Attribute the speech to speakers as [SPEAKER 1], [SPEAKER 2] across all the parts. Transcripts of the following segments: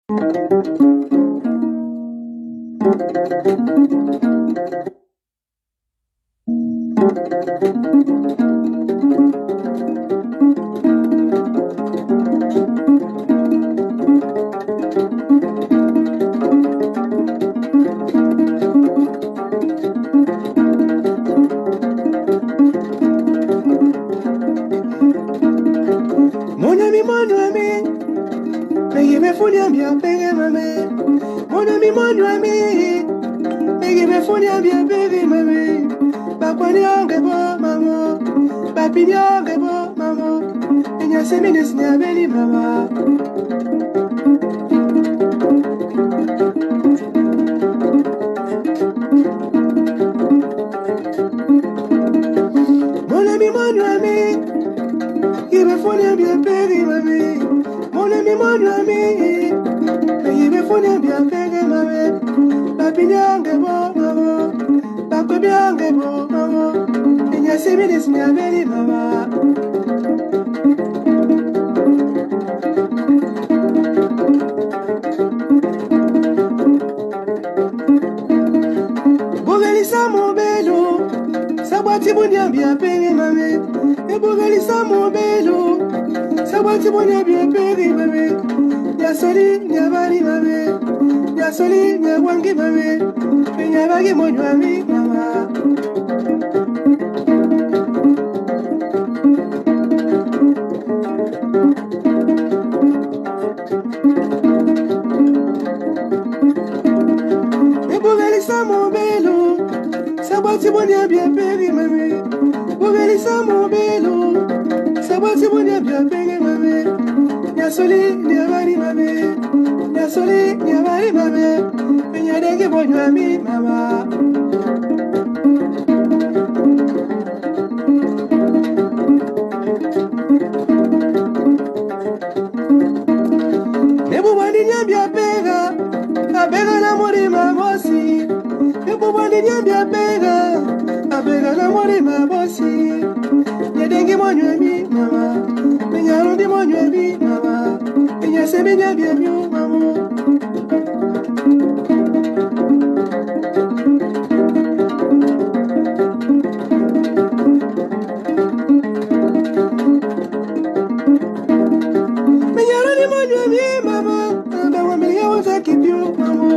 [SPEAKER 1] Mon ami, mais me fout bien payé mamé. Mon ami, mais me fout bien payé mamé. Papa nyonge bo mamo, papi nyonge bo mamo. Enya seminis nyabeli mama. Mon ami, il me fout bien payé mamé. Mon ami, mais il me fout bien payé mamé. Papi nyonge bo mamo, papi nyonge bo mamo. Enya seminis nyabeli mama. Bogalisa mon belo, sabati bonya bien pere mame. E bogalisa mon belo, sabati bonya bien pere mame. Ya soli nya bari mame, ya soli nya wangi mame. Nya bagi monyo ami mama. E bogalisa mon belo, sabati bonya bien pere mame. Bogalisa mon belo, sabati bonya bien pere mame. Ya soli nya bari mame, ya soli nya bari mame. Nya denge monyo ami mama. Ebubandi nyambia pega, abega na mori mabosi. Ebubandi nyambia pega, abega na mori mabosi. Nyedengi monywemi mama, menyarundi monywemi mama. Menyasemi nyambia myu mamo. Menyarundi monywemi mama, abawa milia uza kipyo mamo.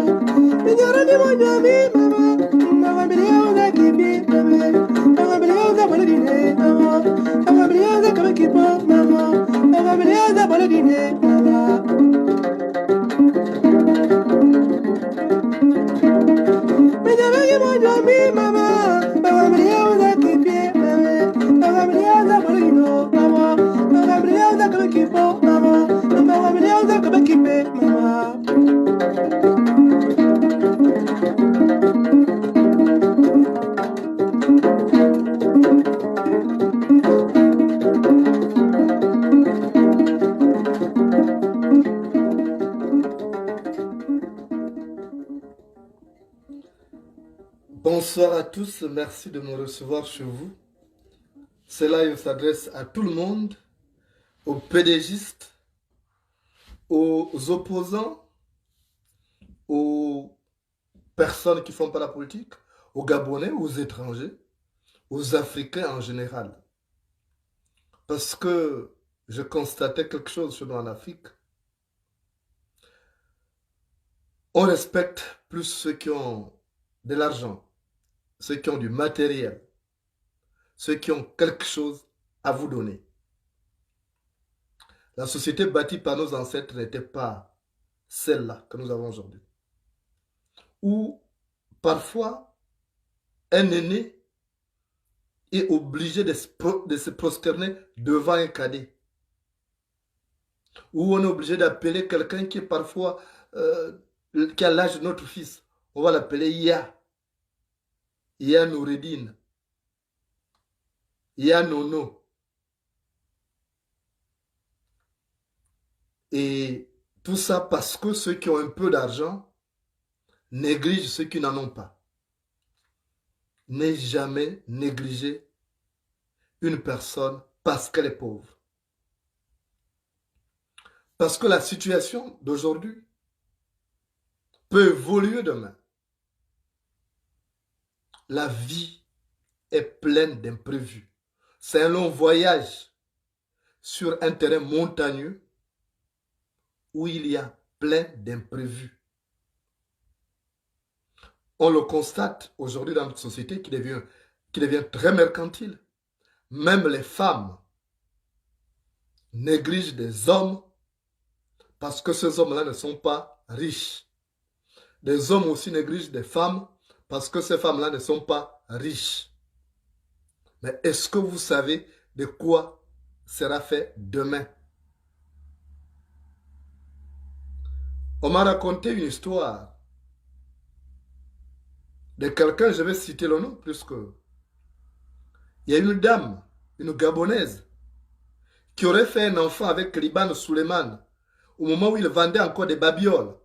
[SPEAKER 1] Menyarundi monywemi mama, abawa milia uza kipyo mamo. Abawa milia uza bolodine mamo. Abawa milia uza kabakipo mamo. Abawa milia uza bolodine mama. Menyabagi monywemi mama, abawa milia uza kipyo mamo. Abawa milia uza bolodino mamo. Abawa milia uza kabakipo mamo. Abawa milia uza kabakipe mama.
[SPEAKER 2] Bonsoir à tous, merci de me recevoir chez vous. Ce live s'adresse à tout le monde, aux pédégistes, aux opposants, aux personnes qui ne font pas la politique, aux Gabonais, aux étrangers, aux Africains en général. Parce que je constatais quelque chose chez nous en Afrique. On respecte plus ceux qui ont de l'argent, ceux qui ont du matériel, ceux qui ont quelque chose à vous donner. La société bâtie par nos ancêtres n'était pas celle-là que nous avons aujourd'hui. Où parfois un aîné est obligé de se prosterner devant un cadet. Où on est obligé d'appeler quelqu'un qui est parfois qui a l'âge de notre fils. On va l'appeler Ya. Ya Noureddin. Ya Nono. Et tout ça parce que ceux qui ont un peu d'argent négligent ceux qui n'en ont pas. Ne jamais négliger une personne parce qu'elle est pauvre. Parce que la situation d'aujourd'hui peut évoluer demain. La vie est pleine d'imprévus. C'est un long voyage sur un terrain montagneux où il y a plein d'imprévus. On le constate aujourd'hui dans notre société qui devient très mercantile. Même les femmes négligent des hommes parce que ces hommes-là ne sont pas riches. Des hommes aussi négligent des femmes parce que ces femmes-là ne sont pas riches. Mais est-ce que vous savez de quoi sera fait demain? On m'a raconté une histoire de quelqu'un, je vais citer le nom, puisque il y a une dame, une Gabonaise, qui aurait fait un enfant avec Liban Suleiman au moment où il vendait encore des babioles.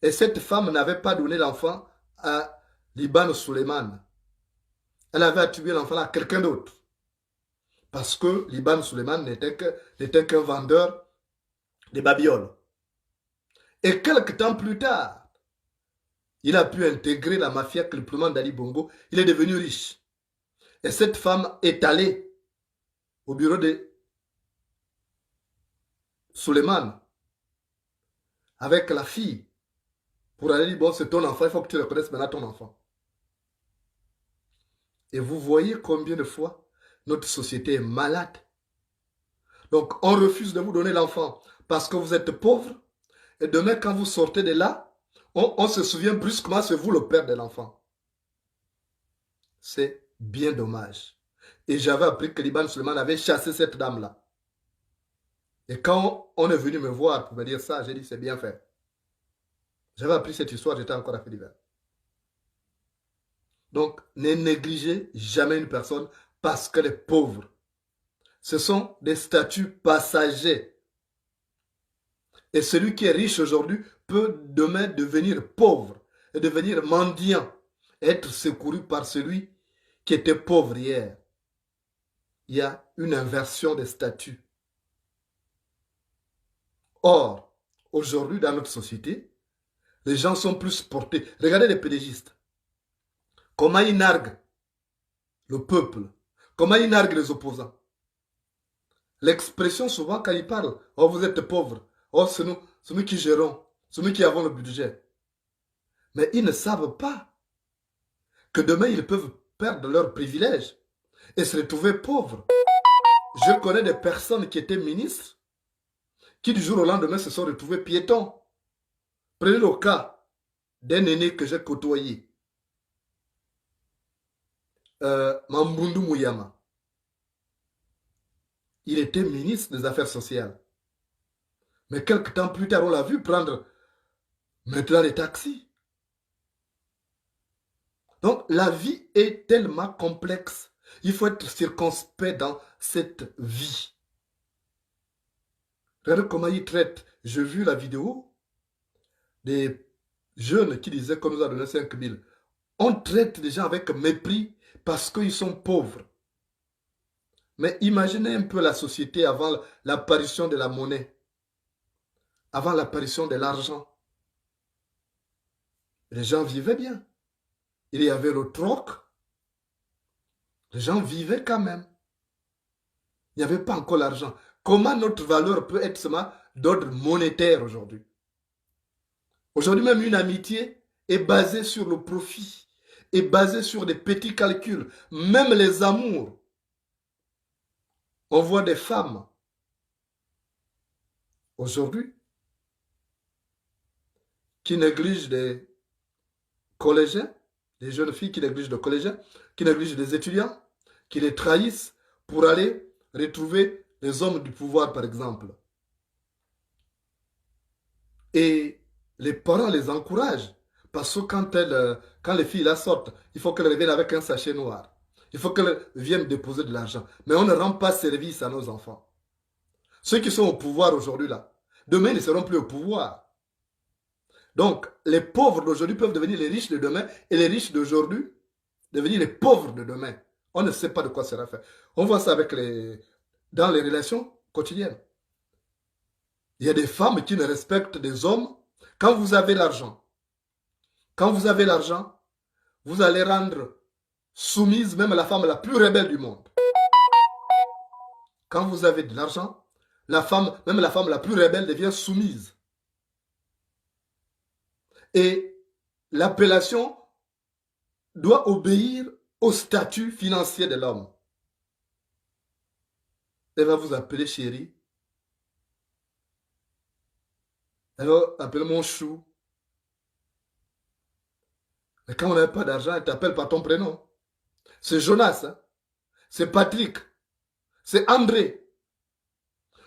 [SPEAKER 2] Et cette femme n'avait pas donné l'enfant à Liban Suleiman. Elle avait attribué l'enfant à quelqu'un d'autre. Parce que Liban Suleiman n'était qu'un vendeur de babioles. Et quelques temps plus tard, il a pu intégrer la mafia Cliplement d'Ali Bongo. Il est devenu riche. Et cette femme est allée au bureau de Suleiman avec la fille pour aller dire, bon, c'est ton enfant, il faut que tu reconnaisses maintenant ton enfant. Et vous voyez combien de fois notre société est malade. Donc, on refuse de vous donner l'enfant parce que vous êtes pauvre. Et demain, quand vous sortez de là, on se souvient brusquement, c'est vous le père de l'enfant. C'est bien dommage. Et j'avais appris que Liban Suleiman avait chassé cette dame-là. Et quand on est venu me voir pour me dire ça, j'ai dit c'est bien fait. J'avais appris cette histoire, j'étais encore à fait divers. Donc, ne négligez jamais une personne parce qu'elle est pauvre. Ce sont des statuts passagers. Et celui qui est riche aujourd'hui peut demain devenir pauvre et devenir mendiant, être secouru par celui qui était pauvre hier. Il y a une inversion des statuts. Or, aujourd'hui dans notre société, les gens sont plus portés. Regardez les pédégistes. Comment ils narguent le peuple. Comment ils narguent les opposants. L'expression souvent quand ils parlent, oh vous êtes pauvres, oh c'est nous qui gérons, c'est nous qui avons le budget. Mais ils ne savent pas que demain ils peuvent perdre leurs privilèges et se retrouver pauvres. Je connais des personnes qui étaient ministres qui du jour au lendemain se sont retrouvés piétons. Prenez le cas d'un aîné que j'ai côtoyé, Mambundu Mouyama. Il était ministre des Affaires sociales. Mais quelques temps plus tard, on l'a vu prendre maintenant les taxis. Donc, la vie est tellement complexe. Il faut être circonspect dans cette vie. Regardez comment ils traitent. J'ai vu la vidéo des jeunes qui disaient qu'on nous a donné 5 000. On traite les gens avec mépris parce qu'ils sont pauvres. Mais imaginez un peu la société avant l'apparition de la monnaie, avant l'apparition de l'argent. Les gens vivaient bien. Il y avait le troc. Les gens vivaient quand même. Il n'y avait pas encore l'argent. Comment notre valeur peut être seulement d'ordre monétaire aujourd'hui? Aujourd'hui, même une amitié est basée sur le profit, est basée sur des petits calculs. Même les amours. On voit des femmes aujourd'hui qui négligent des collégiens, des jeunes filles qui négligent des collégiens, qui négligent des étudiants, qui les trahissent pour aller retrouver les hommes du pouvoir, par exemple. Et les parents les encouragent parce que quand les filles la sortent, il faut qu'elles reviennent avec un sachet noir. Il faut qu'elles viennent déposer de l'argent. Mais on ne rend pas service à nos enfants. Ceux qui sont au pouvoir aujourd'hui, là, demain, ils ne seront plus au pouvoir. Donc, les pauvres d'aujourd'hui peuvent devenir les riches de demain et les riches d'aujourd'hui devenir les pauvres de demain. On ne sait pas de quoi sera fait. On voit ça dans les relations quotidiennes. Il y a des femmes qui ne respectent des hommes. Quand vous avez l'argent, Quand vous avez l'argent, vous allez rendre soumise même la femme la plus rebelle du monde. Quand vous avez de l'argent, même la femme la plus rebelle devient soumise. Et l'appellation doit obéir au statut financier de l'homme. Elle va vous appeler chérie. Elle va appeler mon chou. Mais quand on n'a pas d'argent, elle t'appelle par ton prénom. C'est Jonas, hein? C'est Patrick, c'est André.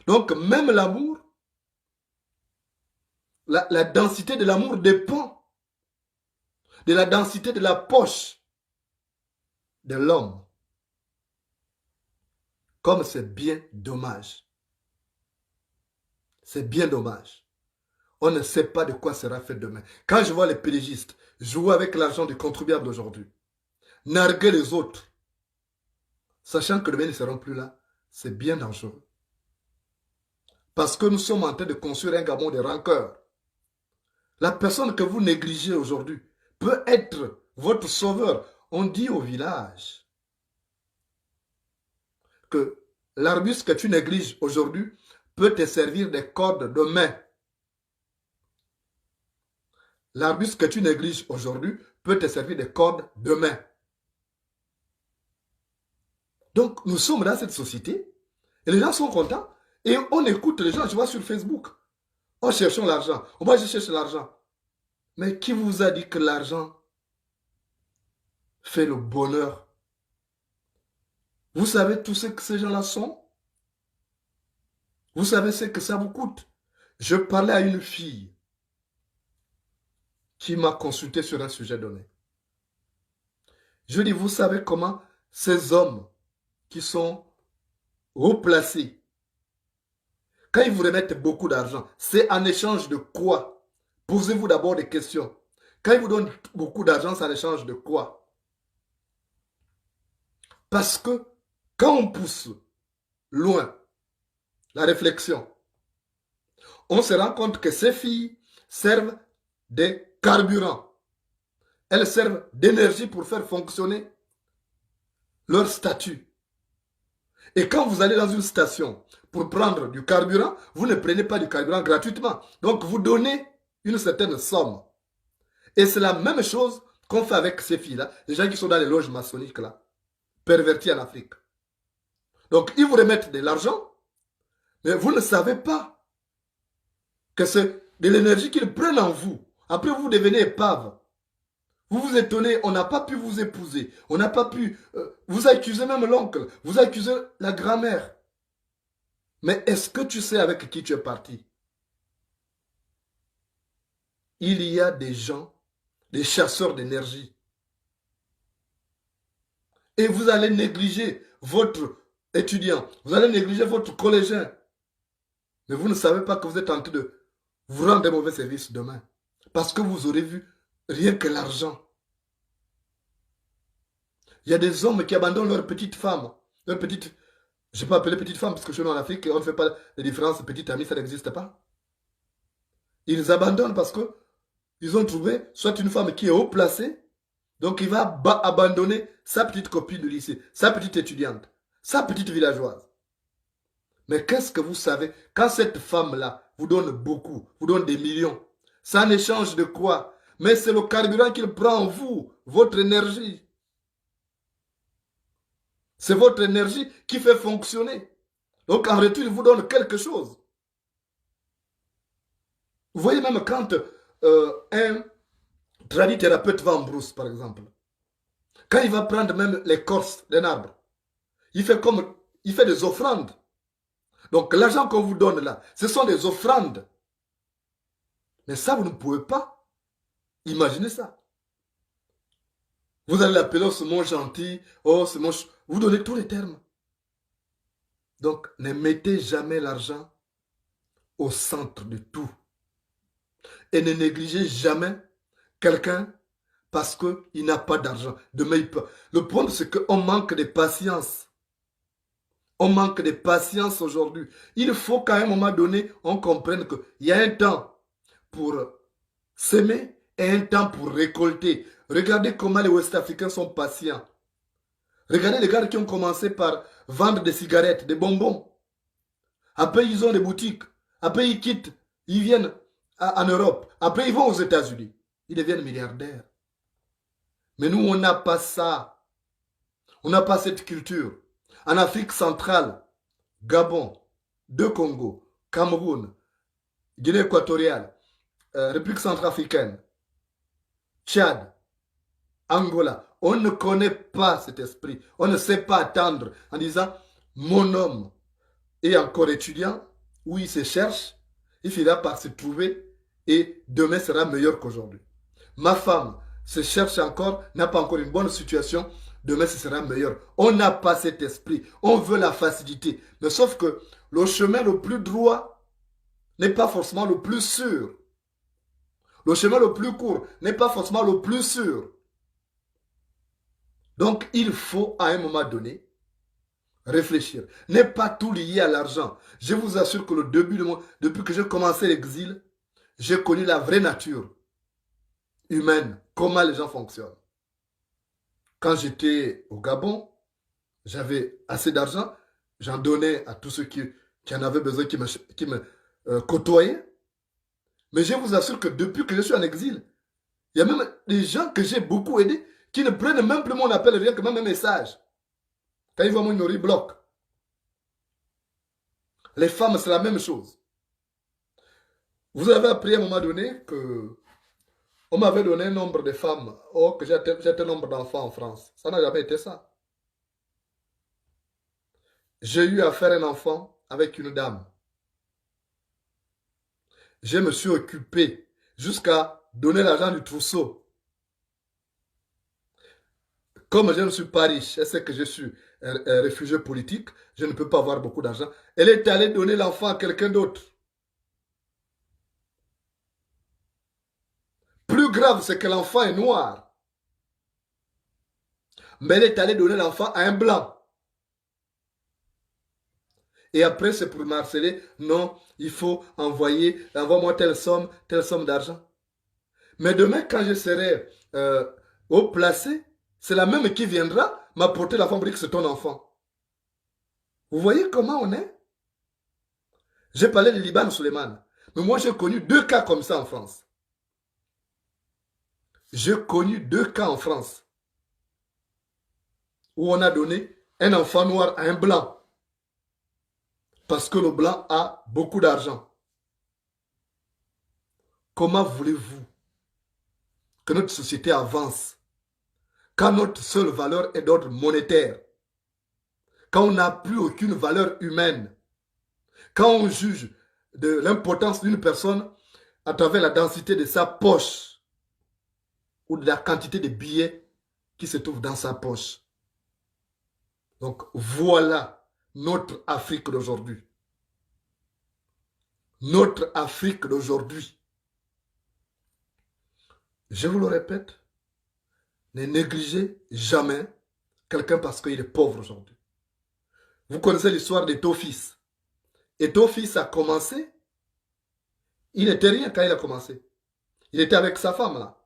[SPEAKER 2] Donc même l'amour, la densité de l'amour dépend de la densité de la poche de l'homme. Comme c'est bien dommage. C'est bien dommage. On ne sait pas de quoi sera fait demain. Quand je vois les pélégistes jouer avec l'argent du contribuable aujourd'hui, narguer les autres, sachant que demain ils ne seront plus là, c'est bien dangereux. Parce que nous sommes en train de construire un Gabon de rancœur. La personne que vous négligez aujourd'hui peut être votre sauveur. On dit au village que l'arbuste que tu négliges aujourd'hui peut te servir de corde demain. L'arbuste que tu négliges aujourd'hui peut te servir de corde demain. Donc, nous sommes dans cette société et les gens sont contents et on écoute les gens, je vois sur Facebook. Oh, cherchons l'argent. Oh, moi, je cherche l'argent. Mais qui vous a dit que l'argent fait le bonheur? Vous savez tout ce que ces gens-là sont? Vous savez ce que ça vous coûte? Je parlais à une fille qui m'a consulté sur un sujet donné. Je dis, vous savez comment ces hommes qui sont haut placés, quand ils vous remettent beaucoup d'argent, c'est en échange de quoi? Posez-vous d'abord des questions. Quand ils vous donnent beaucoup d'argent, c'est en échange de quoi? Parce que quand on pousse loin la réflexion, on se rend compte que ces filles servent des carburants. Elles servent d'énergie pour faire fonctionner leur statut. Et quand vous allez dans une station pour prendre du carburant, vous ne prenez pas du carburant gratuitement. Donc vous donnez une certaine somme. Et c'est la même chose qu'on fait avec ces filles-là, les gens qui sont dans les loges maçonniques là, pervertis en Afrique. Donc ils vous remettent de l'argent, mais vous ne savez pas que c'est de l'énergie qu'ils prennent en vous. Après vous devenez épave. Vous vous étonnez, on n'a pas pu vous épouser, on n'a pas pu... vous accusez même l'oncle, vous accusez la grand-mère. Mais est-ce que tu sais avec qui tu es parti? Il y a des gens, des chasseurs d'énergie. Et vous allez négliger votre étudiant, vous allez négliger votre collégien. Mais vous ne savez pas que vous êtes en train de vous rendre un mauvais service demain. Parce que vous aurez vu rien que l'argent. Il y a des hommes qui abandonnent leur petite femme, leur petite... Je ne peux pas appeler petite femme parce que chez nous en Afrique, on ne fait pas de différence, petite amie, ça n'existe pas. Ils abandonnent parce que ils ont trouvé soit une femme qui est haut placée, donc il va abandonner sa petite copine de lycée, sa petite étudiante, sa petite villageoise. Mais qu'est-ce que vous savez? Quand cette femme-là vous donne beaucoup, vous donne des millions, ça en échange de quoi? Mais c'est le carburant qu'il prend en vous, votre énergie. C'est votre énergie qui fait fonctionner. Donc en retour, il vous donne quelque chose. Vous voyez même quand un tradithérapeute va en brousse, par exemple, quand il va prendre même l'écorce d'un arbre, il fait des offrandes. Donc l'argent qu'on vous donne là, ce sont des offrandes. Mais ça, vous ne pouvez pas imaginer ça. Vous allez l'appeler, oh, c'est mon gentil, oh, c'est mon... Vous donnez tous les termes. Donc, ne mettez jamais l'argent au centre de tout. Et ne négligez jamais quelqu'un parce qu'il n'a pas d'argent. Demain, il peut. Le problème, c'est qu'on manque de patience. On manque de patience aujourd'hui. Il faut qu'à un moment donné, on comprenne qu'il y a un temps pour s'aimer un temps pour récolter. Regardez comment les Ouest-Africains sont patients. Regardez les gars qui ont commencé par vendre des cigarettes, des bonbons. Après, ils ont des boutiques. Après, ils quittent. Ils viennent en Europe. Après, ils vont aux États-Unis. Ils deviennent milliardaires. Mais nous, on n'a pas ça. On n'a pas cette culture. En Afrique centrale, Gabon, deux Congo, Cameroun, Guinée équatoriale, République centrafricaine, Tchad, Angola, on ne connaît pas cet esprit. On ne sait pas attendre en disant mon homme est encore étudiant, où il se cherche, il finira par se trouver et demain sera meilleur qu'aujourd'hui. Ma femme se cherche encore, n'a pas encore une bonne situation, demain ce sera meilleur. On n'a pas cet esprit, on veut la facilité. Mais sauf que le chemin le plus droit n'est pas forcément le plus sûr. Le chemin le plus court n'est pas forcément le plus sûr. Donc il faut à un moment donné réfléchir. N'est pas tout lié à l'argent. Je vous assure que le début de mon, depuis que j'ai commencé l'exil, j'ai connu la vraie nature humaine, comment les gens fonctionnent. Quand j'étais au Gabon, j'avais assez d'argent, j'en donnais à tous ceux qui en avaient besoin, qui me côtoyaient. Mais je vous assure que depuis que je suis en exil, il y a même des gens que j'ai beaucoup aidés qui ne prennent même plus mon appel, rien que même un message. Quand ils voient mon nourrir bloc. Les femmes, c'est la même chose. Vous avez appris à un moment donné que on m'avait donné un nombre de femmes, or que j'étais un nombre d'enfants en France. Ça n'a jamais été ça. J'ai eu à faire un enfant avec une dame. Je me suis occupé jusqu'à donner l'argent du trousseau. Comme je ne suis pas riche, elle sait que je suis un réfugié politique, je ne peux pas avoir beaucoup d'argent. Elle est allée donner l'enfant à quelqu'un d'autre. Plus grave, c'est que l'enfant est noir. Mais elle est allée donner l'enfant à un blanc. Et après, c'est pour m'harceler. Non, il faut envoie-moi telle somme d'argent. Mais demain, quand je serai haut placé, c'est la même qui viendra m'apporter l'enfant pour dire que c'est ton enfant. Vous voyez comment on est? J'ai parlé de Liban Suleiman. Mais moi, j'ai connu 2 cas comme ça en France. J'ai connu 2 cas en France où on a donné un enfant noir à un blanc parce que le blanc a beaucoup d'argent. Comment voulez-vous que notre société avance quand notre seule valeur est d'ordre monétaire, quand on n'a plus aucune valeur humaine, quand on juge de l'importance d'une personne à travers la densité de sa poche ou de la quantité de billets qui se trouvent dans sa poche. Donc voilà notre Afrique d'aujourd'hui. Notre Afrique d'aujourd'hui. Je vous le répète, ne négligez jamais quelqu'un parce qu'il est pauvre aujourd'hui. Vous connaissez l'histoire d'Étofis. Étofis a commencé, il n'était rien quand il a commencé. Il était avec sa femme là.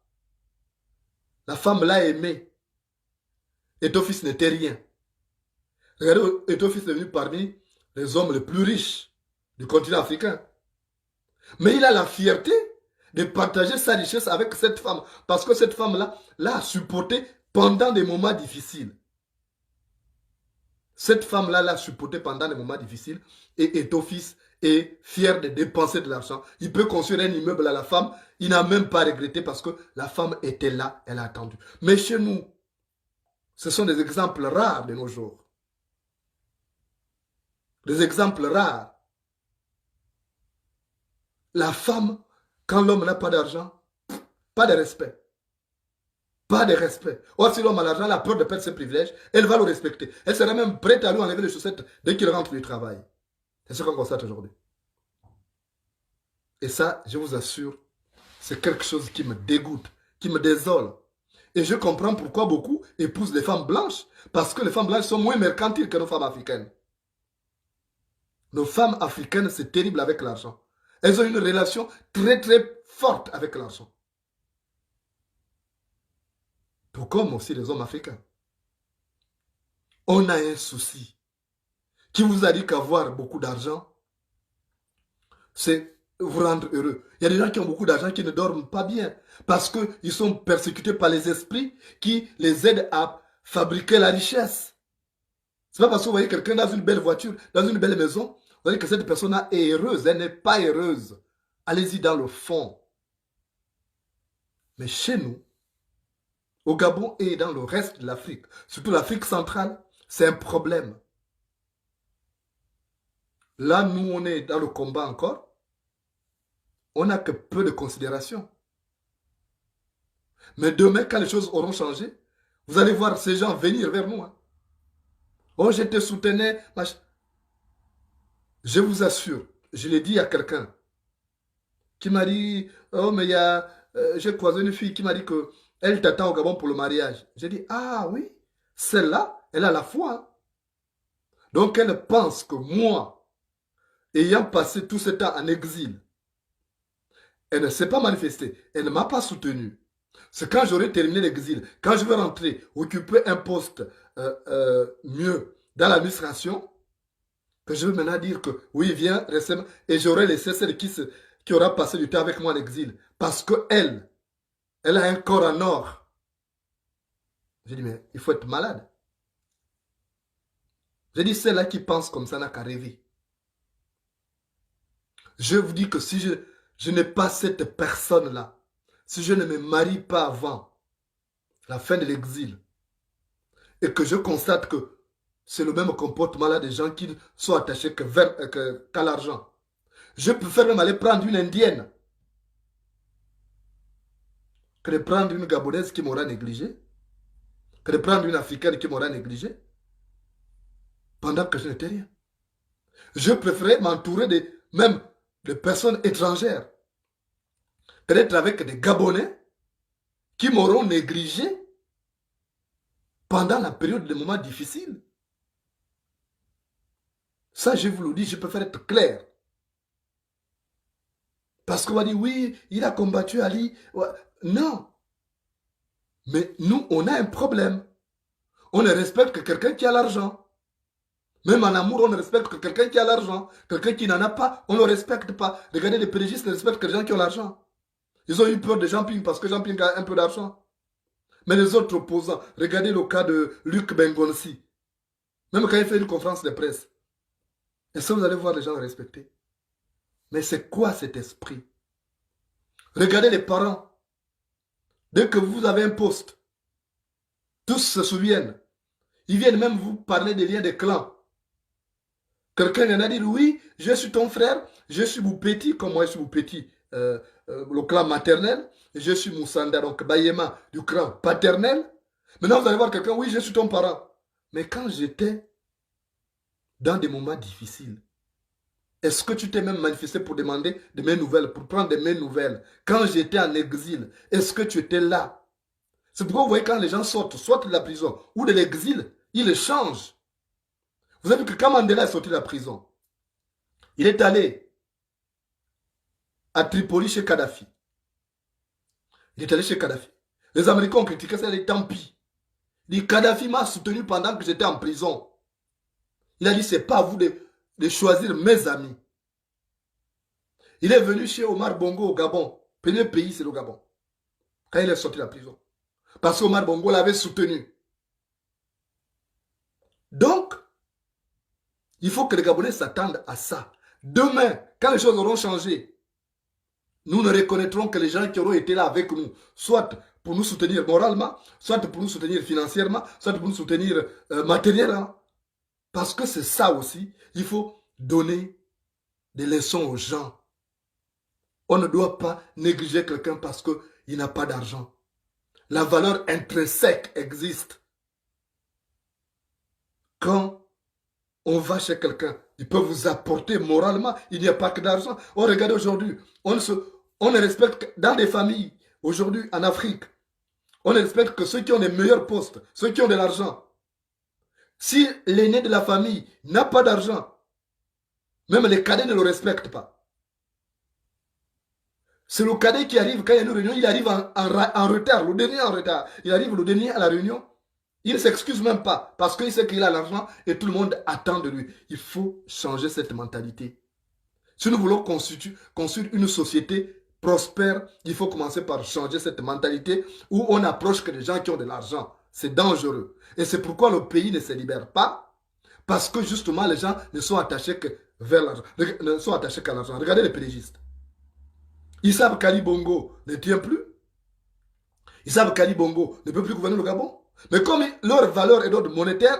[SPEAKER 2] La femme l'a aimé. Étofis n'était rien. Regardez, Étofis est devenu parmi les hommes les plus riches du continent africain. Mais il a la fierté de partager sa richesse avec cette femme. Parce que cette femme-là l'a supporté pendant des moments difficiles. Cette femme-là l'a supporté pendant des moments difficiles. Et Étofis est fier de dépenser de l'argent. Il peut construire un immeuble à la femme. Il n'a même pas regretté parce que la femme était là, elle a attendu. Mais chez nous, ce sont des exemples rares de nos jours. Des exemples rares. La femme, quand l'homme n'a pas d'argent, pas de respect. Pas de respect. Or, si l'homme a l'argent, elle a peur de perdre ses privilèges, elle va le respecter. Elle sera même prête à lui enlever les chaussettes dès qu'il rentre du travail. C'est ce qu'on constate aujourd'hui. Et ça, je vous assure, c'est quelque chose qui me dégoûte, qui me désole. Et je comprends pourquoi beaucoup épousent les femmes blanches. Parce que les femmes blanches sont moins mercantiles que nos femmes africaines. Nos femmes africaines, c'est terrible avec l'argent. Elles ont une relation très très forte avec l'argent. tout comme aussi les hommes africains. On a un souci. Qui vous a dit qu'avoir beaucoup d'argent, c'est vous rendre heureux? Il y a des gens qui ont beaucoup d'argent qui ne dorment pas bien parce qu'ils sont persécutés par les esprits qui les aident à fabriquer la richesse. C'est pas parce que vous voyez quelqu'un dans une belle voiture, dans une belle maison, vous voyez que cette personne-là est heureuse. Elle n'est pas heureuse. Allez-y dans le fond. Mais chez nous, au Gabon et dans le reste de l'Afrique, surtout l'Afrique centrale, c'est un problème. Là, nous, on est dans le combat encore. On n'a que peu de considération. Mais demain, quand les choses auront changé, vous allez voir ces gens venir vers nous. Hein. Oh, je te soutenais. Je vous assure, je l'ai dit à quelqu'un qui m'a dit, oh, mais il y a, j'ai croisé une fille qui m'a dit que elle t'attend au Gabon pour le mariage. J'ai dit, ah oui, celle-là, elle a la foi. Hein. Donc, elle pense que moi, ayant passé tout ce temps en exil, elle ne s'est pas manifestée, elle ne m'a pas soutenu. C'est quand j'aurai terminé l'exil, quand je vais rentrer, occuper un poste mieux dans l'administration, que je vais maintenant dire que oui, viens, reste, et j'aurai laissé celle qui aura passé du temps avec moi en exil. Parce qu'elle, elle a un corps en or. J'ai dit, mais il faut être malade. J'ai dit, celle-là qui pense comme ça n'a qu'à rêver. Je vous dis que si je n'ai pas cette personne-là, si je ne me marie pas avant la fin de l'exil, et que je constate que c'est le même comportement là des gens qui sont attachés qu'à l'argent, je préfère même aller prendre une indienne que de prendre une gabonaise qui m'aura négligé, que de prendre une africaine qui m'aura négligé, pendant que je n'étais rien. Je préférais m'entourer même de personnes étrangères que d'être avec des Gabonais qui m'auront négligé pendant la période des moments difficiles. Ça, je vous le dis, je préfère être clair. Parce qu'on va dire, oui, il a combattu Ali. Ouais. Non. Mais nous, on a un problème. On ne respecte que quelqu'un qui a l'argent. Même en amour, on ne respecte que quelqu'un qui a l'argent. Quelqu'un qui n'en a pas, on ne le respecte pas. Regardez, les pérégistes ne respectent que les gens qui ont l'argent. Ils ont eu peur de Jean-Ping parce que Jean-Ping a un peu d'argent. Mais les autres opposants, regardez le cas de Luc Bengonsi. Même quand il fait une conférence de presse. Et ça, vous allez voir les gens le respecter. Mais c'est quoi cet esprit? Regardez les parents. Dès que vous avez un poste, tous se souviennent. Ils viennent même vous parler des liens des clans. Quelqu'un vient à dire, oui, je suis ton frère, je suis Moupeti, comme moi je suis Moupeti, le clan maternel, et je suis Moussanda, donc Bayema, du clan paternel. Maintenant, vous allez voir quelqu'un, oui, je suis ton parent. Mais quand j'étais dans des moments difficiles, est-ce que tu t'es même manifesté pour demander de mes nouvelles, pour prendre de mes nouvelles? Quand j'étais en exil, est-ce que tu étais là? C'est pourquoi vous voyez quand les gens sortent, soit de la prison ou de l'exil, ils changent. Vous avez vu que quand Mandela est sorti de la prison, il est allé à Tripoli chez Kadhafi. Il est allé chez Kadhafi. Les Américains ont critiqué ça, il a dit tant pis. Il dit Kadhafi m'a soutenu pendant que j'étais en prison. Il a dit c'est pas à vous de choisir mes amis. Il est venu chez Omar Bongo au Gabon. Premier pays, c'est le Gabon. Quand il est sorti de la prison. Parce qu'Omar Bongo l'avait soutenu. Donc, il faut que les Gabonais s'attendent à ça. Demain, quand les choses auront changé, nous ne reconnaîtrons que les gens qui auront été là avec nous, soit pour nous soutenir moralement, soit pour nous soutenir financièrement, soit pour nous soutenir matériellement. Parce que c'est ça aussi, il faut donner des leçons aux gens. On ne doit pas négliger quelqu'un parce qu'il n'a pas d'argent. La valeur intrinsèque existe. Quand on va chez quelqu'un, il peut vous apporter moralement, il n'y a pas que d'argent. Oh, regardez aujourd'hui, on ne respecte que dans des familles, aujourd'hui en Afrique, on ne respecte que ceux qui ont les meilleurs postes, ceux qui ont de l'argent. Si l'aîné de la famille n'a pas d'argent, même les cadets ne le respectent pas. C'est le cadet qui arrive quand il y a une réunion, il arrive en retard, le dernier en retard. Il arrive le dernier à la réunion. Il ne s'excuse même pas parce qu'il sait qu'il a l'argent et tout le monde attend de lui. Il faut changer cette mentalité. Si nous voulons construire une société prospère, il faut commencer par changer cette mentalité où on approche que les gens qui ont de l'argent. C'est dangereux. Et c'est pourquoi le pays ne se libère pas. Parce que justement, les gens ne sont attachés que vers l'argent, ne sont attachés qu'à l'argent. Regardez les pédégistes. Ils savent qu'Ali Bongo ne tient plus. Ils savent qu'Ali Bongo ne peut plus gouverner le Gabon. Mais comme leur valeur est d'ordre monétaire,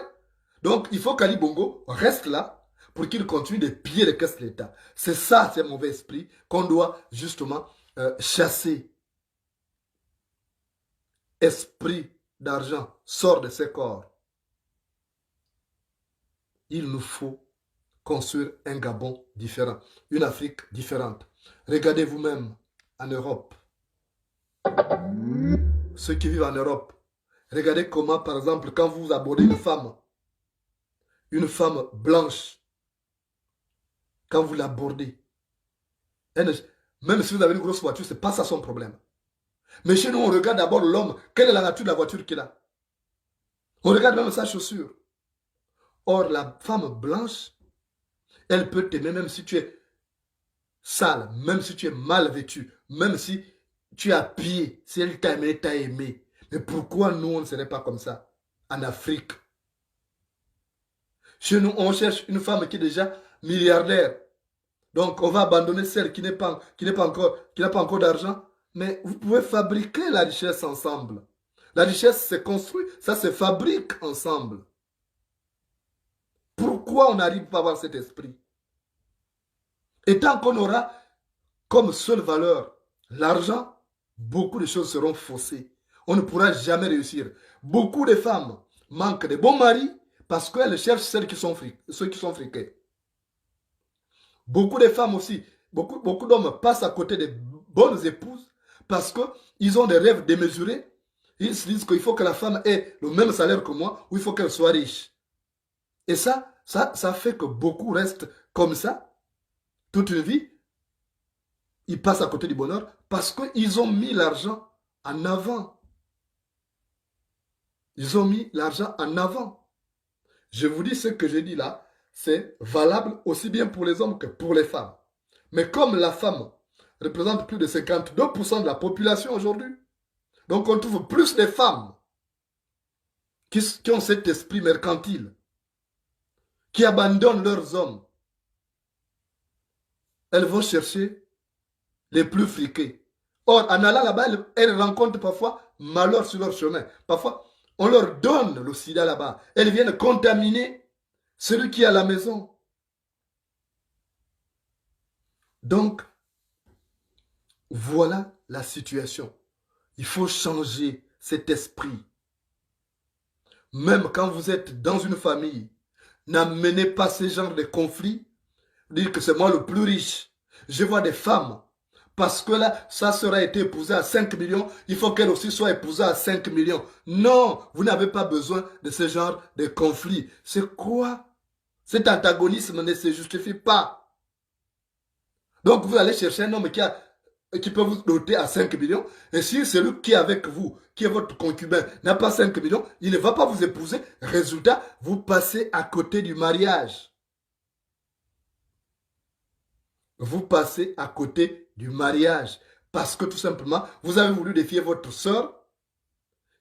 [SPEAKER 2] donc il faut qu'Ali Bongo reste là pour qu'il continue de piller les caisses de l'État. C'est ça, ces mauvais esprits qu'on doit justement chasser. Esprit d'argent sort de ces corps. Il nous faut construire un Gabon différent, une Afrique différente. Regardez vous-même en Europe. Ceux qui vivent en Europe, regardez comment, par exemple, quand vous abordez une femme blanche, quand vous l'abordez, même si vous avez une grosse voiture, ce n'est pas ça son problème. Mais chez nous, on regarde d'abord l'homme, quelle est la nature de la voiture qu'il a. On regarde même sa chaussure. Or, la femme blanche, elle peut t'aimer même si tu es sale, même si tu es mal vêtu, même si tu as pillé, si elle t'a aimé, t'a aimé. Mais pourquoi nous, on ne serait pas comme ça en Afrique? Chez nous, on cherche une femme qui est déjà milliardaire. Donc, on va abandonner celle qui n'a pas encore d'argent. Mais vous pouvez fabriquer la richesse ensemble. La richesse se construit, ça se fabrique ensemble. Pourquoi on n'arrive pas à avoir cet esprit? Et tant qu'on aura comme seule valeur l'argent, beaucoup de choses seront faussées. On ne pourra jamais réussir. Beaucoup de femmes manquent de bons maris parce qu'elles cherchent ceux qui sont friqués. Beaucoup de femmes aussi, beaucoup d'hommes passent à côté de bonnes épouses parce qu'ils ont des rêves démesurés. Ils se disent qu'il faut que la femme ait le même salaire que moi ou il faut qu'elle soit riche. Et ça fait que beaucoup restent comme ça toute une vie. Ils passent à côté du bonheur parce qu'ils ont mis l'argent en avant. Ils ont mis l'argent en avant. Je vous dis ce que je dis là, c'est valable aussi bien pour les hommes que pour les femmes. Mais comme la femme représente plus de 52% de la population aujourd'hui, donc on trouve plus de femmes qui ont cet esprit mercantile, qui abandonnent leurs hommes. Elles vont chercher les plus friqués. Or, en allant là-bas, elles rencontrent parfois malheur sur leur chemin. Parfois, on leur donne le sida là-bas. Elles viennent contaminer celui qui est à la maison. Donc, voilà la situation. Il faut changer cet esprit. Même quand vous êtes dans une famille, n'amenez pas ce genre de conflit. Dire que c'est moi le plus riche. Je vois des femmes, parce que là, sa sœur a été épousée à 5 millions, il faut qu'elle aussi soit épousée à 5 millions. Non, vous n'avez pas besoin de ce genre de conflit. C'est quoi? Cet antagonisme ne se justifie pas. Donc vous allez chercher un homme qui peut vous doter à 5 millions. Et si celui qui est avec vous, qui est votre concubin, n'a pas 5 millions, il ne va pas vous épouser. Résultat, vous passez à côté du mariage. Vous passez à côté du mariage. Parce que tout simplement, vous avez voulu défier votre soeur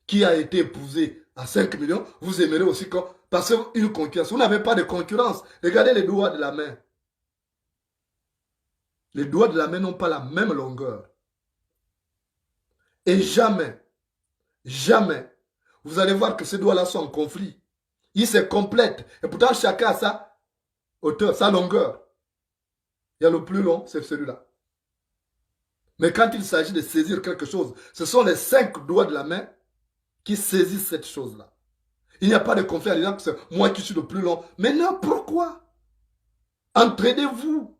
[SPEAKER 2] qui a été épousée à 5 millions. Vous aimerez aussi passer une concurrence. Vous n'avez pas de concurrence. Regardez les doigts de la main. Les doigts de la main n'ont pas la même longueur. Et jamais, jamais, vous allez voir que ces doigts-là sont en conflit. Ils se complètent. Et pourtant, chacun a sa hauteur, sa longueur. Il y a le plus long, c'est celui-là. Mais quand il s'agit de saisir quelque chose, ce sont les 5 doigts de la main qui saisissent cette chose-là. Il n'y a pas de conflit en disant que c'est moi qui suis le plus long. Mais non, pourquoi? Entraînez-vous.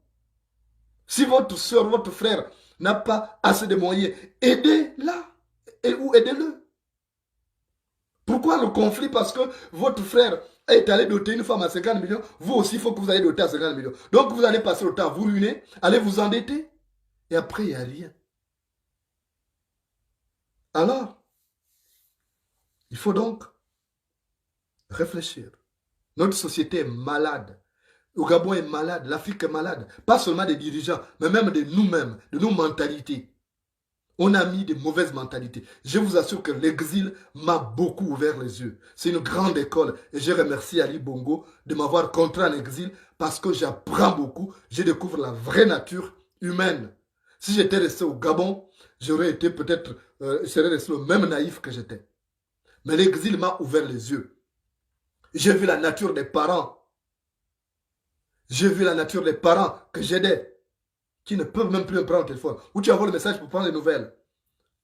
[SPEAKER 2] Si votre soeur, votre frère n'a pas assez de moyens, aidez-la ou aidez-le. Pourquoi le conflit? Parce que votre frère est allé doter une femme à 50 millions, vous aussi, il faut que vous ayez doter à 50 millions. Donc vous allez passer le temps à vous ruiner, allez vous endetter, et après, il n'y a rien. Il faut donc réfléchir. Notre société est malade. Le Gabon est malade, l'Afrique est malade. Pas seulement des dirigeants, mais même de nous-mêmes, de nos mentalités. On a mis des mauvaises mentalités. Je vous assure que l'exil m'a beaucoup ouvert les yeux. C'est une grande école. Et je remercie Ali Bongo de m'avoir contraint en exil parce que j'apprends beaucoup. Je découvre la vraie nature humaine. Si j'étais resté au Gabon, j'aurais été peut-être, je serais resté le même naïf que j'étais. Mais l'exil m'a ouvert les yeux. J'ai vu la nature des parents. J'ai vu la nature des parents que j'aidais, qui ne peuvent même plus me prendre le téléphone. Ou tu envoies le message pour prendre des nouvelles.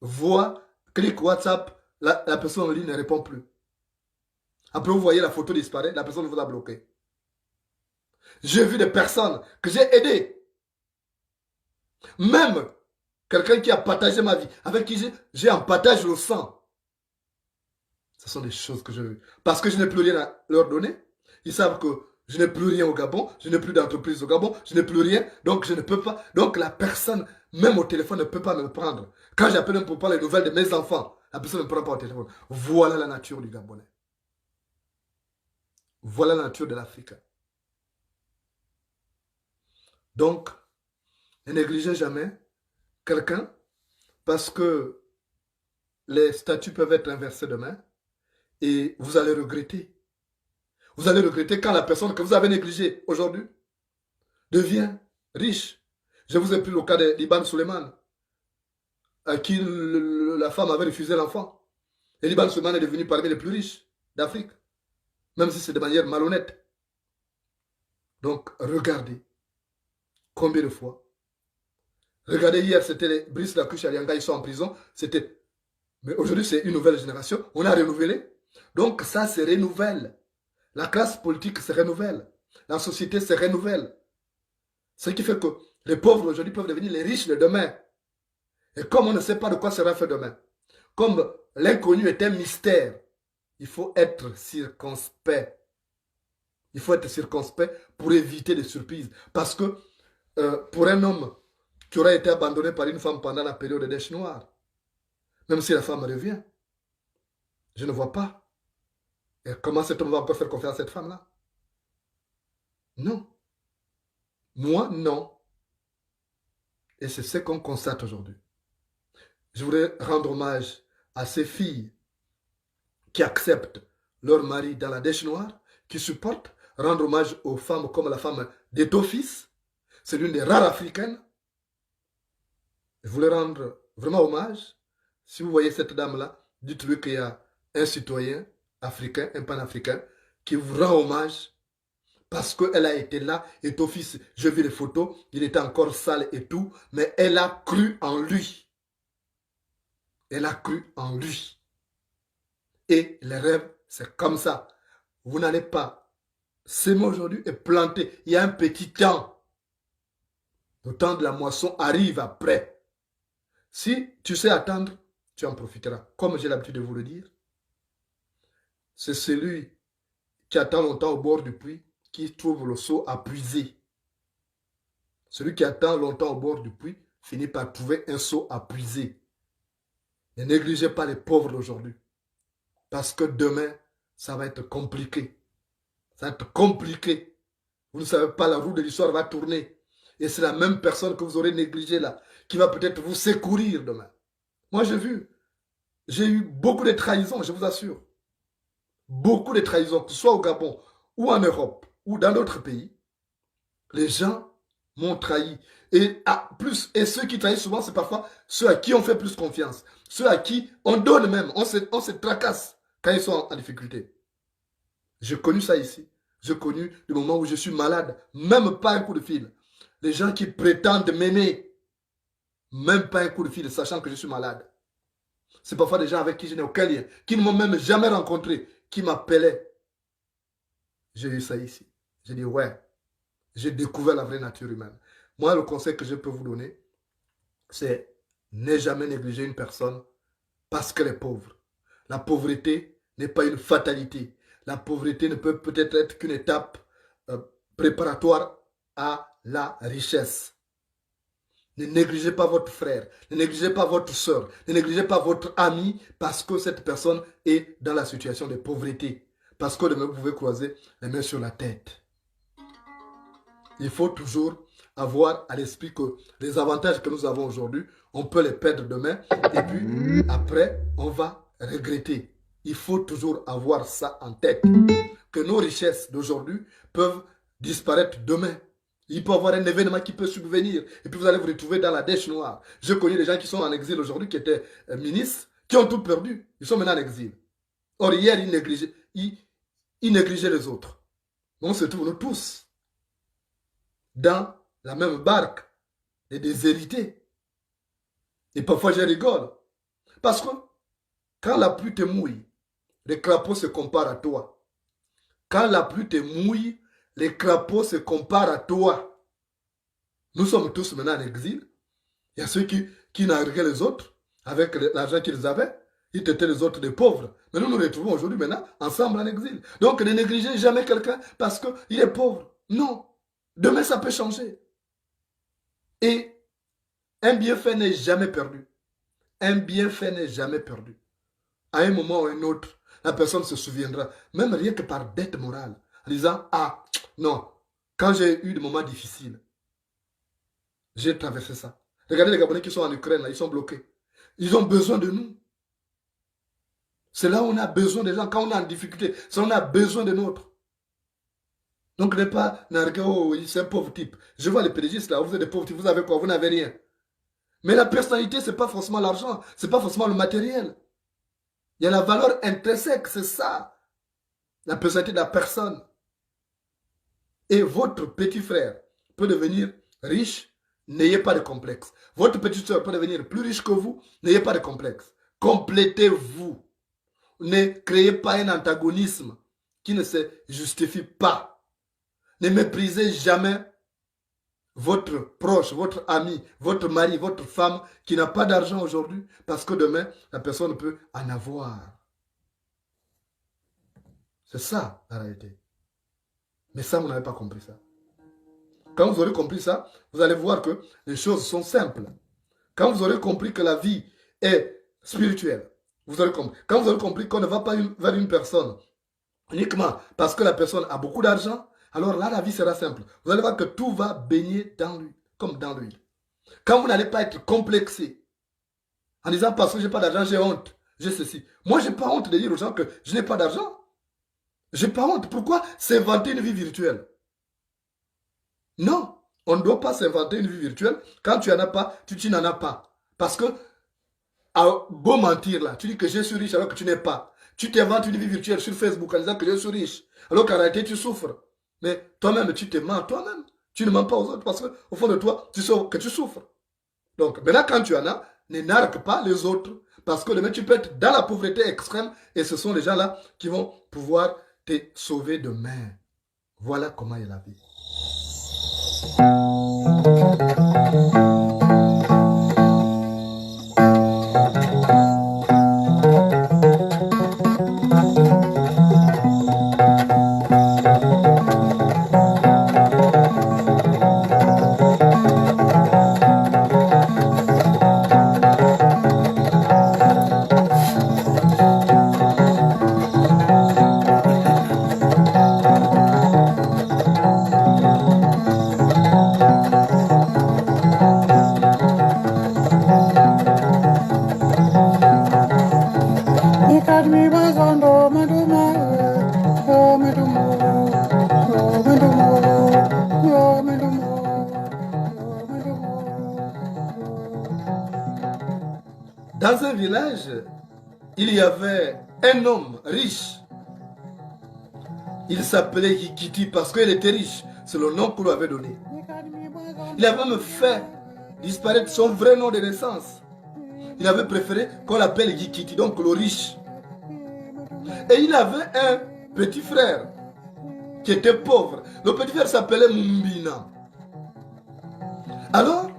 [SPEAKER 2] Voix, clic WhatsApp, la personne en ligne ne répond plus. Après, vous voyez la photo disparaître, la personne vous a bloqué. J'ai vu des personnes que j'ai aidées. Même quelqu'un qui a partagé ma vie, avec qui j'ai en partage le sang. Ce sont des choses que j'ai vues. Parce que je n'ai plus rien à leur donner. Ils savent que je n'ai plus rien au Gabon, je n'ai plus d'entreprise au Gabon, je n'ai plus rien, donc je ne peux pas. Donc la personne, même au téléphone, ne peut pas me prendre. Quand j'appelle même pour parler des nouvelles de mes enfants, la personne ne me prend pas au téléphone. Voilà la nature du Gabonais. Voilà la nature de l'Afrique. Donc, ne négligez jamais quelqu'un parce que les statuts peuvent être inversés demain et vous allez regretter. Vous allez regretter quand la personne que vous avez négligée aujourd'hui devient riche. Je vous ai pris le cas d'Iban Suleiman, à qui la femme avait refusé l'enfant. Et Iban Suleiman est devenu parmi les plus riches d'Afrique, même si c'est de manière malhonnête. Donc, regardez combien de fois. Regardez, hier, c'était les Brice Lacuche Alianga, ils sont en prison. C'était. Mais aujourd'hui, c'est une nouvelle génération. On a renouvelé. Donc, ça se renouvelle. La classe politique se renouvelle. La société se renouvelle. Ce qui fait que les pauvres aujourd'hui peuvent devenir les riches de demain. Et comme on ne sait pas de quoi sera fait demain, comme l'inconnu est un mystère, il faut être circonspect. Il faut être circonspect pour éviter des surprises. Parce que pour un homme qui aura été abandonné par une femme pendant la période des Dèches Noires, même si la femme revient, je ne vois pas. Et comment cet homme va encore faire confiance à cette femme-là? Non. Moi, non. Et c'est ce qu'on constate aujourd'hui. Je voudrais rendre hommage à ces filles qui acceptent leur mari dans la dèche noire, qui supportent, rendre hommage aux femmes comme la femme d'Etofis. C'est l'une des rares africaines. Je voulais rendre vraiment hommage. Si vous voyez cette dame-là, dites-lui qu'il y a un citoyen africain, un panafricain, qui vous rend hommage parce qu'elle a été là, et ton fils, je vis les photos, il était encore sale et tout, mais elle a cru en lui. Elle a cru en lui. Et les rêves, c'est comme ça. Vous n'allez pas s'aimer aujourd'hui et planter. Il y a un petit temps. Le temps de la moisson arrive après. Si tu sais attendre, tu en profiteras. Comme j'ai l'habitude de vous le dire, c'est celui qui attend longtemps au bord du puits qui trouve le seau à puiser. Celui qui attend longtemps au bord du puits finit par trouver un seau à puiser. Ne négligez pas les pauvres d'aujourd'hui. Parce que demain, ça va être compliqué. Ça va être compliqué. Vous ne savez pas, la roue de l'histoire va tourner. Et c'est la même personne que vous aurez négligée là, qui va peut-être vous secourir demain. Moi, j'ai eu beaucoup de trahisons, je vous assure. Beaucoup de trahisons, que ce soit au Gabon, ou en Europe, ou dans d'autres pays. Les gens m'ont trahi. Et ceux qui trahissent souvent, c'est parfois ceux à qui on fait plus confiance. Ceux à qui on donne même, on se tracasse quand ils sont en difficulté. J'ai connu ça ici. J'ai connu le moment où je suis malade, même pas un coup de fil. Les gens qui prétendent m'aimer, même pas un coup de fil, sachant que je suis malade. C'est parfois des gens avec qui je n'ai aucun lien, qui ne m'ont même jamais rencontré, qui m'appelaient. J'ai eu ça ici. J'ai dit, ouais, j'ai découvert la vraie nature humaine. Moi, le conseil que je peux vous donner, c'est ne jamais négliger une personne parce qu'elle est pauvre. La pauvreté n'est pas une fatalité. La pauvreté ne peut peut-être être qu'une étape préparatoire à la richesse. Ne négligez pas votre frère, ne négligez pas votre soeur, ne négligez pas votre ami parce que cette personne est dans la situation de pauvreté. Parce que demain, vous pouvez croiser les mains sur la tête. Il faut toujours avoir à l'esprit que les avantages que nous avons aujourd'hui, on peut les perdre demain et puis après, on va regretter. Il faut toujours avoir ça en tête, que nos richesses d'aujourd'hui peuvent disparaître demain. Il peut y avoir un événement qui peut subvenir et puis vous allez vous retrouver dans la dèche noire. Je connais des gens qui sont en exil aujourd'hui, qui étaient ministres, qui ont tout perdu. Ils sont maintenant en exil. Or, hier, ils négligeaient les autres. On se trouve, nous tous, dans la même barque, et déshérités. Et parfois, je rigole. Parce que quand la pluie te mouille, les crapauds se comparent à toi. Quand la pluie te mouille, les crapauds se comparent à toi. Nous sommes tous maintenant en exil. Il y a ceux qui narguaient les autres avec l'argent qu'ils avaient. Ils étaient les autres des pauvres. Mais nous nous retrouvons aujourd'hui maintenant ensemble en exil. Donc ne négligez jamais quelqu'un parce qu'il est pauvre. Non. Demain, ça peut changer. Et un bienfait n'est jamais perdu. Un bienfait n'est jamais perdu. À un moment ou à un autre, la personne se souviendra, même rien que par dette morale, en disant, ah, non, quand j'ai eu des moments difficiles, j'ai traversé ça. Regardez les Gabonais qui sont en Ukraine, là, ils sont bloqués. Ils ont besoin de nous. C'est là où on a besoin des gens. Quand on est en difficulté, c'est là où on a besoin de nôtres. Donc ne pas narguer, oh, c'est un pauvre type. Je vois les pédégistes là, vous êtes des pauvres types, vous avez quoi? Vous n'avez rien. Mais la personnalité, ce n'est pas forcément l'argent, ce n'est pas forcément le matériel. Il y a la valeur intrinsèque, c'est ça. La personnalité de la personne. Et votre petit frère peut devenir riche, n'ayez pas de complexe. Votre petite soeur peut devenir plus riche que vous, n'ayez pas de complexe. Complétez-vous. Ne créez pas un antagonisme qui ne se justifie pas. Ne méprisez jamais votre proche, votre ami, votre mari, votre femme qui n'a pas d'argent aujourd'hui parce que demain, la personne peut en avoir. C'est ça la réalité. Mais ça, vous n'avez pas compris ça. Quand vous aurez compris ça, vous allez voir que les choses sont simples. Quand vous aurez compris que la vie est spirituelle, vous aurez compris. Quand vous aurez compris qu'on ne va pas vers une personne uniquement parce que la personne a beaucoup d'argent, alors là, la vie sera simple. Vous allez voir que tout va baigner dans lui, comme dans l'huile. Quand vous n'allez pas être complexé, en disant parce que je n'ai pas d'argent, j'ai honte, j'ai ceci. Moi, je n'ai pas honte de dire aux gens que je n'ai pas d'argent. Je n'ai pas honte. Pourquoi s'inventer une vie virtuelle? Non, on ne doit pas s'inventer une vie virtuelle. Quand tu n'en as pas, tu n'en as pas. Parce que, à beau mentir là, tu dis que je suis riche alors que tu n'es pas. Tu t'inventes une vie virtuelle sur Facebook en disant que je suis riche, alors qu'en réalité tu souffres. Mais toi-même, tu te mens toi-même. Tu ne mens pas aux autres parce qu'au fond de toi, tu sais que tu souffres. Donc, maintenant, quand tu en as, ne nargue pas les autres. Parce que demain, tu peux être dans la pauvreté extrême et ce sont les gens-là qui vont pouvoir te sauver demain. Voilà comment est la vie. Dans un village, il y avait un homme riche. Il s'appelait Hikiti parce qu'il était riche. C'est le nom qu'on lui avait donné. Il avait même fait disparaître son vrai nom de naissance. Il avait préféré qu'on l'appelle Hikiti, donc le riche. Et il avait un petit frère qui était pauvre. Le petit frère s'appelait Mumbina. Alors,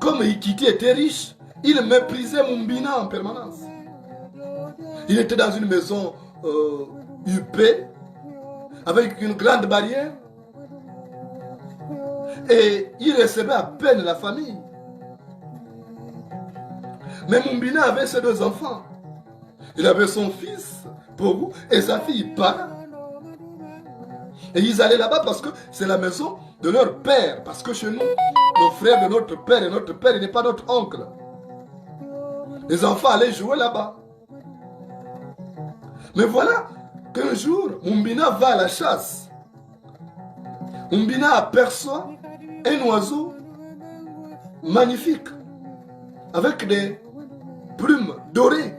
[SPEAKER 2] comme Hikiti était riche, il méprisait Mumbina en permanence. Il était dans une maison huppée, avec une grande barrière. Et il recevait à peine la famille. Mais Mumbina avait ses 2 enfants. Il avait son fils, Pogu, et sa fille, Para. Et ils allaient là-bas parce que c'est la maison de leur père. Parce que chez nous, nos frères de notre père et notre père, il n'est pas notre oncle. Les enfants allaient jouer là-bas. Mais voilà qu'un jour, Mumbina va à la chasse. Mumbina aperçoit un oiseau magnifique avec des plumes dorées.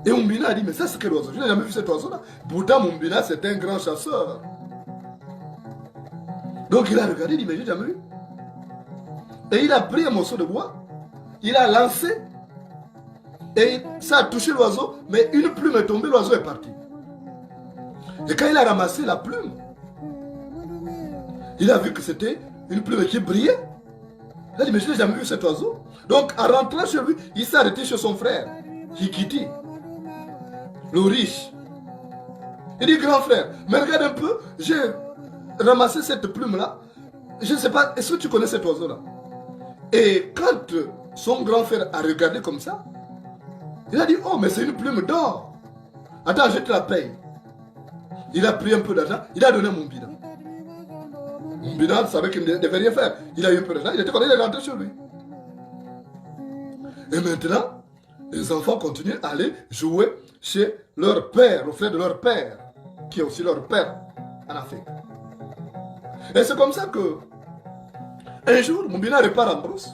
[SPEAKER 2] Et Mumbina a dit, mais ça c'est quel oiseau? Je n'ai jamais vu cet oiseau-là. Pourtant, Mumbina, c'est un grand chasseur. Donc il a regardé, il dit, mais j'ai jamais vu. Et il a pris un morceau de bois, il a lancé, et ça a touché l'oiseau, mais une plume est tombée, l'oiseau est parti. Et quand il a ramassé la plume, il a vu que c'était une plume qui brillait. Il a dit, mais je n'ai jamais vu cet oiseau. Donc, en rentrant chez lui, il s'est arrêté chez son frère, Hikiti, le riche. Il dit, grand frère, mais regarde un peu, j'ai ramassé cette plume-là. Je ne sais pas, est-ce que tu connais cet oiseau-là? Et quand son grand frère a regardé comme ça, il a dit, oh, mais c'est une plume d'or. Attends, je te la paye. Il a pris un peu d'argent, il a donné à Mumbina. Mumbina savait qu'il ne devait rien faire. Il a eu un peu d'argent, il était content, il est rentré chez lui. Et maintenant, les enfants continuent à aller jouer chez leur père, le frère de leur père, qui est aussi leur père en Afrique. Et c'est comme ça que, un jour, Mumbina repart en brousse.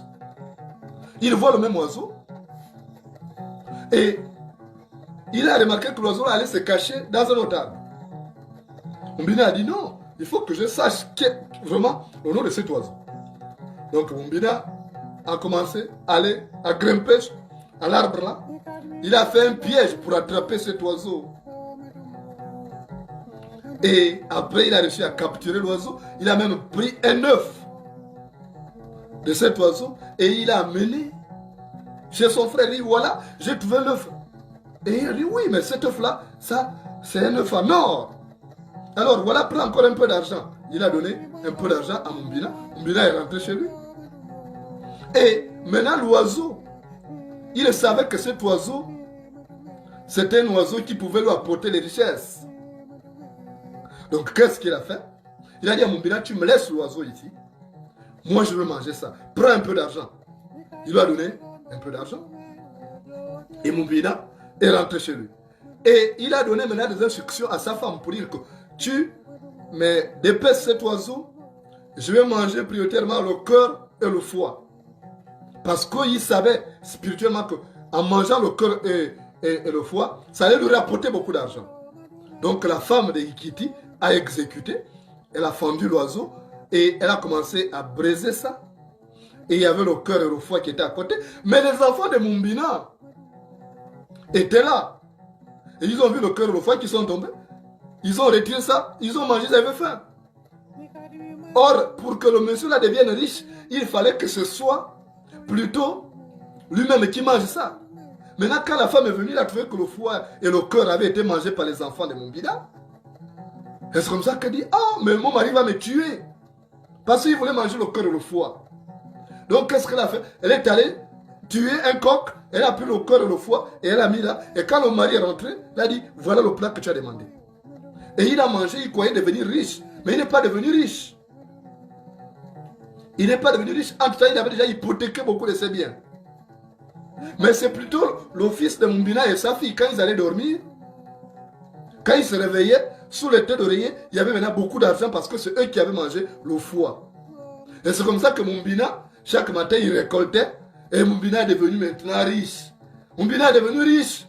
[SPEAKER 2] Il voit le même oiseau. Et il a remarqué que l'oiseau allait se cacher dans un autre arbre. Mumbina a dit non, il faut que je sache vraiment le nom de cet oiseau. Donc Mumbina a commencé à aller à grimper à l'arbre là. Il a fait un piège pour attraper cet oiseau. Et après il a réussi à capturer l'oiseau. Il a même pris un œuf de cet oiseau et il a amené chez son frère. Il dit voilà, j'ai trouvé l'œuf. Et il a dit oui, mais cet œuf là, ça c'est un œuf en or. Alors voilà, prends encore un peu d'argent. Il a donné un peu d'argent à Mumbina. Mumbina est rentré chez lui. Et maintenant l'oiseau, il savait que cet oiseau, c'était un oiseau qui pouvait lui apporter les richesses. Donc qu'est-ce qu'il a fait? Il a dit à Mumbina, tu me laisses l'oiseau ici. Moi je veux manger ça. Prends un peu d'argent. Il lui a donné un peu d'argent. Et Mumbina est rentré chez lui. Et il a donné maintenant des instructions à sa femme pour dire que tu me dépêches cet oiseau, je vais manger prioritairement le cœur et le foie. Parce qu'il savait spirituellement qu'en mangeant le cœur et le foie, ça allait lui rapporter beaucoup d'argent. Donc la femme de Hikiti a exécuté, elle a fendu l'oiseau et elle a commencé à briser ça. Et il y avait le cœur et le foie qui étaient à côté. Mais les enfants de Mumbina étaient là. Et ils ont vu le cœur et le foie qui sont tombés. Ils ont retiré ça, ils ont mangé, ils avaient faim. Or, pour que le monsieur là devienne riche, il fallait que ce soit plutôt lui-même qui mange ça. Maintenant, quand la femme est venue, elle a trouvé que le foie et le cœur avaient été mangés par les enfants de Mumbina. Et c'est comme ça qu'elle dit, ah, mais mon mari va me tuer. Parce qu'il voulait manger le cœur et le foie. Donc, qu'est-ce qu'elle a fait? Elle est allée tuer un coq, elle a pris le cœur et le foie, et elle a mis là. Et quand le mari est rentré, elle a dit, voilà le plat que tu as demandé. Et il a mangé, il croyait devenir riche. Mais il n'est pas devenu riche. Il n'est pas devenu riche. En tout cas, il avait déjà hypothéqué beaucoup de ses biens. Mais c'est plutôt le fils de Mumbina et sa fille, quand ils allaient dormir, quand ils se réveillaient, sous les têtes d'oreiller, il y avait maintenant beaucoup d'argent parce que c'est eux qui avaient mangé le foie. Et c'est comme ça que Mumbina, chaque matin, il récoltait. Et Mumbina est devenu maintenant riche. Mumbina est devenu riche.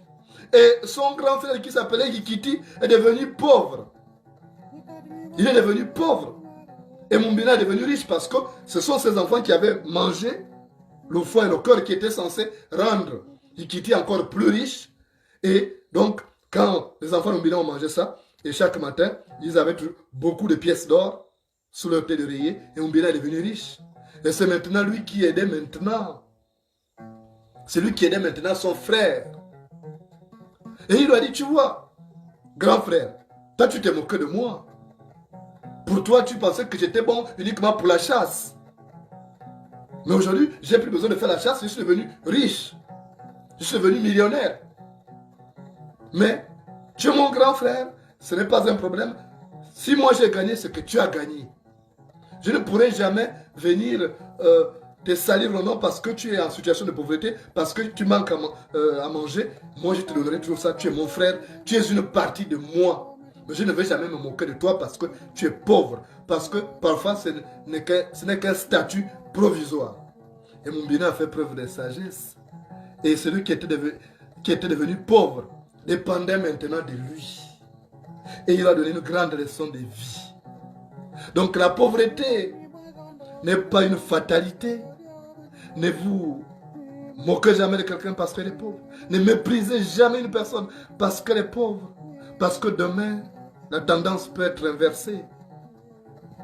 [SPEAKER 2] Et son grand frère qui s'appelait Hikiti est devenu pauvre. Il est devenu pauvre. Et Mumbina est devenu riche parce que ce sont ses enfants qui avaient mangé le foie et le cœur qui étaient censés rendre Hikiti encore plus riche. Et donc, quand les enfants de Mumbina ont mangé ça, et chaque matin, ils avaient beaucoup de pièces d'or sous leur tête d'oreiller. Et Mumbina est devenu riche. Et c'est maintenant lui qui aidait maintenant. C'est lui qui aidait maintenant son frère. Et il lui a dit, tu vois, grand frère, toi tu t'es moqué de moi. Pour toi, tu pensais que j'étais bon uniquement pour la chasse. Mais aujourd'hui, j'ai plus besoin de faire la chasse, je suis devenu riche. Je suis devenu millionnaire. Mais tu es mon grand frère, ce n'est pas un problème. Si moi j'ai gagné, c'est que tu as gagné. Je ne pourrai jamais venir te salir le nom parce que tu es en situation de pauvreté, parce que tu manques à manger. Moi, je te donnerai toujours ça. Tu es mon frère, tu es une partie de moi. Mais je ne vais jamais me moquer de toi parce que tu es pauvre. Parce que parfois, ce n'est qu'un statut provisoire. Et Mumbina a fait preuve de sagesse. Et celui qui était devenu pauvre dépendait maintenant de lui. Et il a donné une grande leçon de vie. Donc la pauvreté n'est pas une fatalité. Ne vous moquez jamais de quelqu'un parce qu'elle est pauvre. Ne méprisez jamais une personne parce qu'elle est pauvre. Parce que demain, la tendance peut être inversée.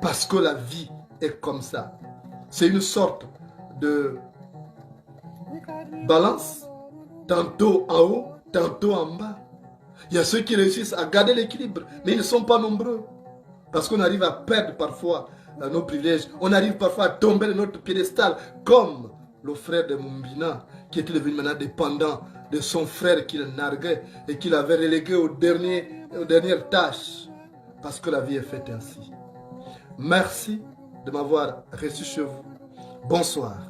[SPEAKER 2] Parce que la vie est comme ça. C'est une sorte de balance. Tantôt en haut, tantôt en bas. Il y a ceux qui réussissent à garder l'équilibre, mais ils ne sont pas nombreux. Parce qu'on arrive à perdre parfois nos privilèges. On arrive parfois à tomber de notre piédestal, comme le frère de Mumbina, qui était devenu maintenant dépendant de son frère qu'il narguait et qu'il avait relégué aux dernières tâches. Parce que la vie est faite ainsi. Merci de m'avoir reçu chez vous. Bonsoir.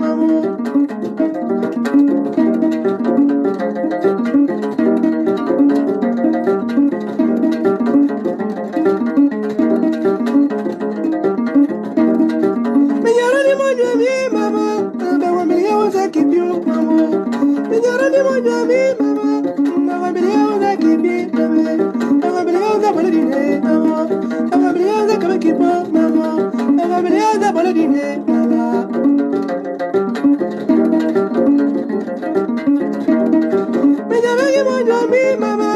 [SPEAKER 1] Mama, Mama.